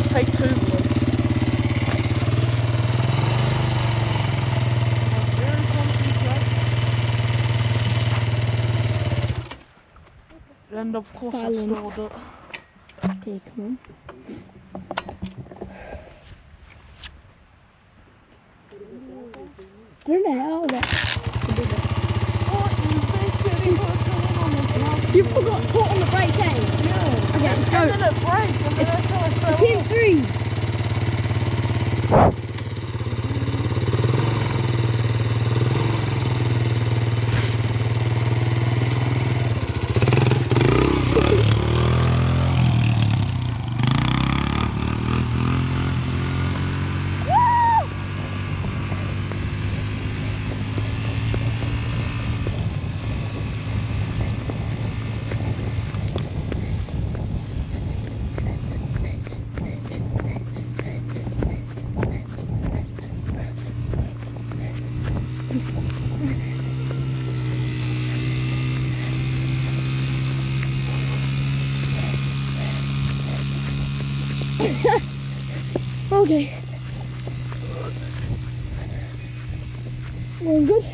Take two, boy. And of course Silence. I stole it. Okay, come on. I don't know how that. You forgot to put on the brake, eh? Yeah. Okay, let's go. And then it breaks, and then that's how I fell Team off. 3. Okay. Going good.